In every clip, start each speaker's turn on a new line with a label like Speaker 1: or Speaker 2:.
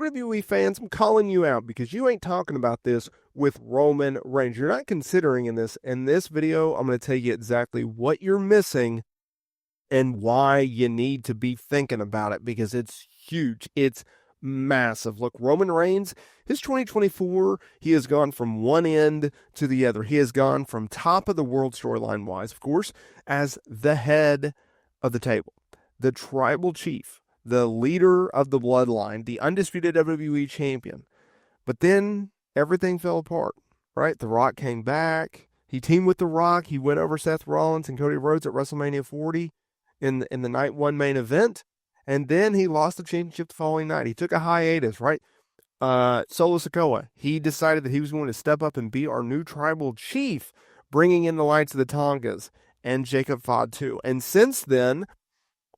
Speaker 1: WWE fans, I'm calling you out because you ain't talking about this with Roman Reigns. You're not considering in this video. I'm going to tell you exactly what you're missing and why you need to be thinking about it, because it's huge. It's massive. Look, Roman Reigns, his 2024, he has gone from one end to the other. He has gone from top of the world storyline wise, of course, as the head of the table, the tribal chief, the leader of the bloodline, the undisputed WWE champion. But then everything fell apart, right? The Rock came back. He teamed with The Rock. He went over Seth Rollins and Cody Rhodes at WrestleMania 40 in the night one main event. And then he lost the championship the following night. He took a hiatus, right? Solo Sikoa, he decided that he was going to step up and be our new tribal chief, bringing in the Lights of the Tongas and Jacob Fatu. And since then,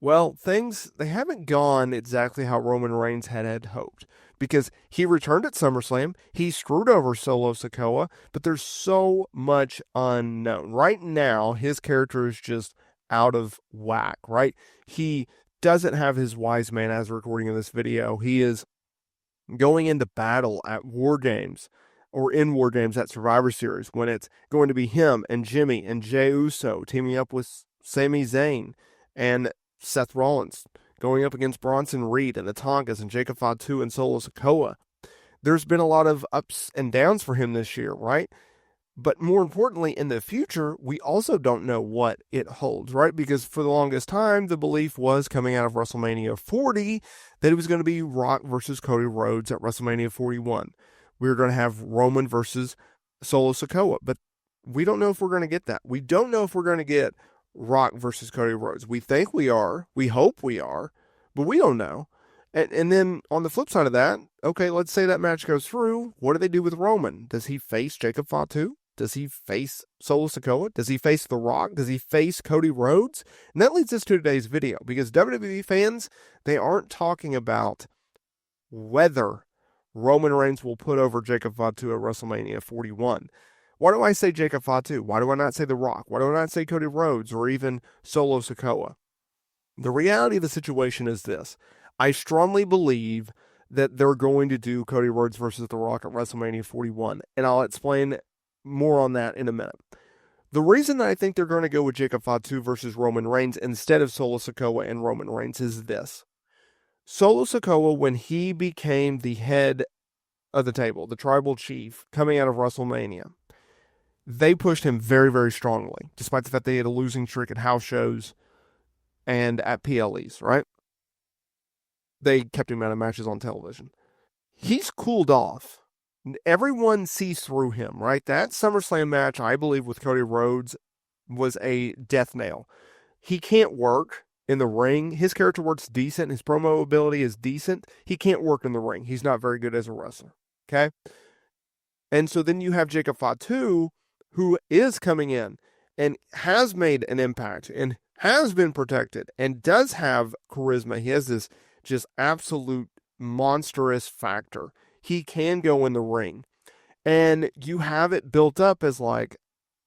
Speaker 1: well, they haven't gone exactly how Roman Reigns had hoped, because he returned at SummerSlam. He screwed over Solo Sikoa, but there's so much unknown. Right now, his character is just out of whack, right? He doesn't have his wise man as recording in this video. He is going into battle at War Games, or in War Games at Survivor Series, when it's going to be him and Jimmy and Jey Uso teaming up with Sami Zayn and Seth Rollins, going up against Bronson Reed and the Tongas and Jacob Fatu and Solo Sikoa. There's been a lot of ups and downs for him this year, right? But more importantly, in the future, we also don't know what it holds, right? Because for the longest time, the belief was, coming out of WrestleMania 40, that it was going to be Rock versus Cody Rhodes at WrestleMania 41. We were going to have Roman versus Solo Sikoa, but we don't know if we're going to get that. We don't know if we're going to get Rock versus Cody Rhodes. We think we are. We hope we are, but we don't know. And then on the flip side of that, okay, let's say that match goes through. What do they do with Roman? Does he face Jacob Fatu? Does he face Solo Sikoa? Does he face The Rock? Does he face Cody Rhodes? And that leads us to today's video, because WWE fans, they aren't talking about whether Roman Reigns will put over Jacob Fatu at WrestleMania 41. Why do I say Jacob Fatu? Why do I not say The Rock? Why do I not say Cody Rhodes or even Solo Sikoa? The reality of the situation is this. I strongly believe that they're going to do Cody Rhodes versus The Rock at WrestleMania 41, and I'll explain more on that in a minute. The reason that I think they're going to go with Jacob Fatu versus Roman Reigns instead of Solo Sikoa and Roman Reigns is this. Solo Sikoa, when he became the head of the table, the tribal chief, coming out of WrestleMania, they pushed him very, very strongly, despite the fact they had a losing streak at house shows and at PLEs, right? They kept him out of matches on television. He's cooled off. Everyone sees through him, right? That SummerSlam match, I believe, with Cody Rhodes was a death nail. He can't work in the ring. His character works decent. His promo ability is decent. He can't work in the ring. He's not very good as a wrestler, okay? And so then you have Jacob Fatu, who is coming in and has made an impact and has been protected and does have charisma. He has this just absolute monstrous factor. He can go in the ring. And you have it built up as, like,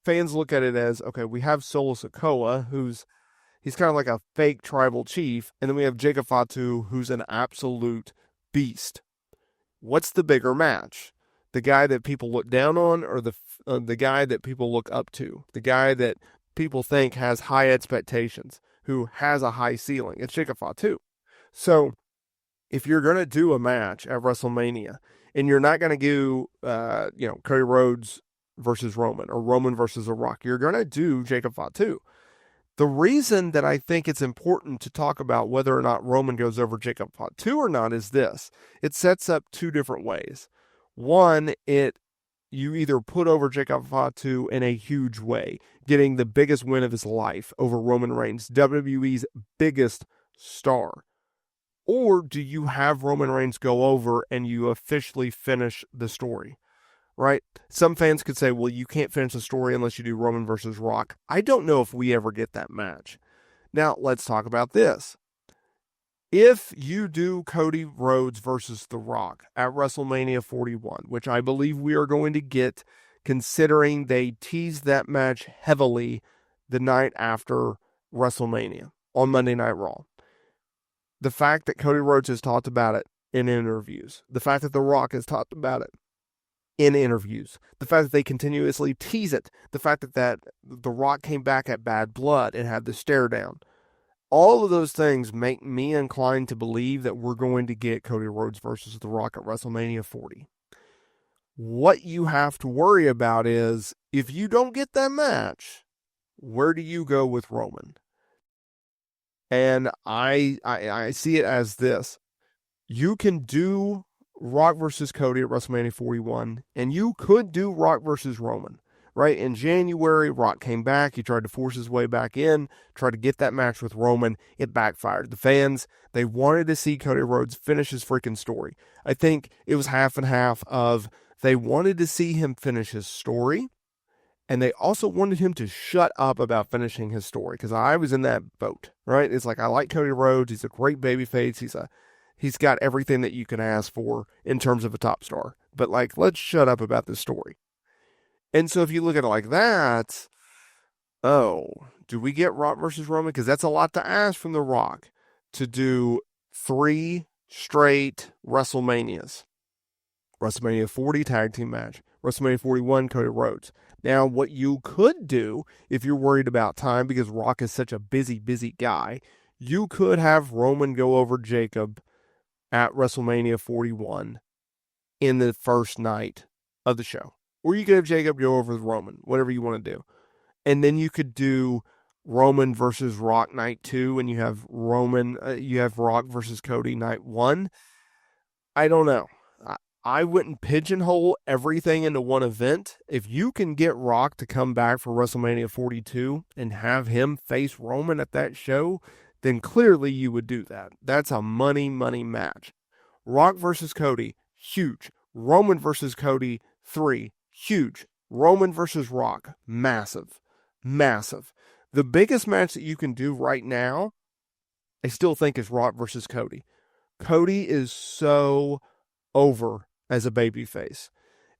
Speaker 1: fans look at it as, okay, we have Solo Sikoa, he's kind of like a fake tribal chief, and then we have Jacob Fatu, who's an absolute beast. What's the bigger match? The guy that people look down on, or the guy that people look up to? The guy that people think has high expectations, who has a high ceiling? It's Jacob Fatu. So if you're going to do a match at WrestleMania, and you're not going to do, Cody Rhodes versus Roman, or Roman versus The Rock, you're going to do Jacob Fatu. The reason that I think it's important to talk about whether or not Roman goes over Jacob Fatu or not is this. It sets up two different ways. One, you either put over Jacob Fatu in a huge way, getting the biggest win of his life over Roman Reigns, WWE's biggest star. Or do you have Roman Reigns go over and you officially finish the story, right? Some fans could say, well, you can't finish the story unless you do Roman versus Rock. I don't know if we ever get that match. Now, let's talk about this. If you do Cody Rhodes versus The Rock at WrestleMania 41, which I believe we are going to get, considering they teased that match heavily the night after WrestleMania on Monday Night Raw. The fact that Cody Rhodes has talked about it in interviews. The fact that The Rock has talked about it in interviews. The fact that they continuously tease it. The fact that The Rock came back at Bad Blood and had the stare down. All of those things make me inclined to believe that we're going to get Cody Rhodes versus The Rock at WrestleMania 40. What you have to worry about is, if you don't get that match, where do you go with Roman? And I see it as this. You can do Rock versus Cody at WrestleMania 41, and you could do Rock versus Roman. Right? In January, Rock came back. He tried to force his way back in, tried to get that match with Roman. It backfired. The fans, they wanted to see Cody Rhodes finish his freaking story. I think it was half and half of they wanted to see him finish his story, and they also wanted him to shut up about finishing his story, because I was in that boat, right? It's like, I like Cody Rhodes. He's a great babyface. He's got everything that you can ask for in terms of a top star. But, like, let's shut up about this story. And so if you look at it like that, oh, do we get Rock versus Roman? Because that's a lot to ask from The Rock, to do 3 straight WrestleManias. WrestleMania 40 tag team match. WrestleMania 41, Cody Rhodes. Now, what you could do, if you're worried about time, because Rock is such a busy guy, you could have Roman go over Jacob at WrestleMania 41 in the first night of the show. Or you could have Jacob go over with Roman, whatever you want to do. And then you could do Roman versus Rock night 2, and you have Rock versus Cody night 1. I don't know. I wouldn't pigeonhole everything into one event. If you can get Rock to come back for WrestleMania 42 and have him face Roman at that show, then clearly you would do that. That's a money match. Rock versus Cody, huge. Roman versus Cody, 3, huge. Roman versus Rock, massive. The biggest match that you can do right now, I still think, is Rock versus Cody. Cody is so over as a babyface.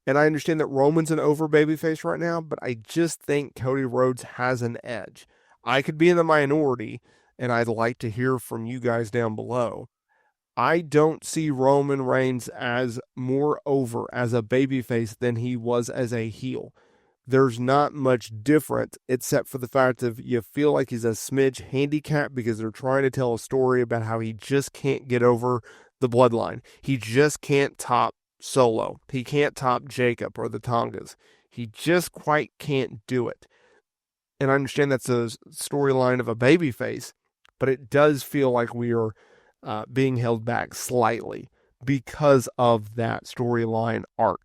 Speaker 1: And I understand that Roman's an over babyface right now, but I just think Cody Rhodes has an edge. I could be in the minority, and I'd like to hear from you guys down below. I don't see Roman Reigns as more over as a babyface than he was as a heel. There's not much different, except for the fact of you feel like he's a smidge handicapped because they're trying to tell a story about how he just can't get over the bloodline. He just can't top Solo. He can't top Jacob or the Tongas. He just quite can't do it. And I understand that's a storyline of a babyface, but it does feel like we are being held back slightly because of that storyline arc.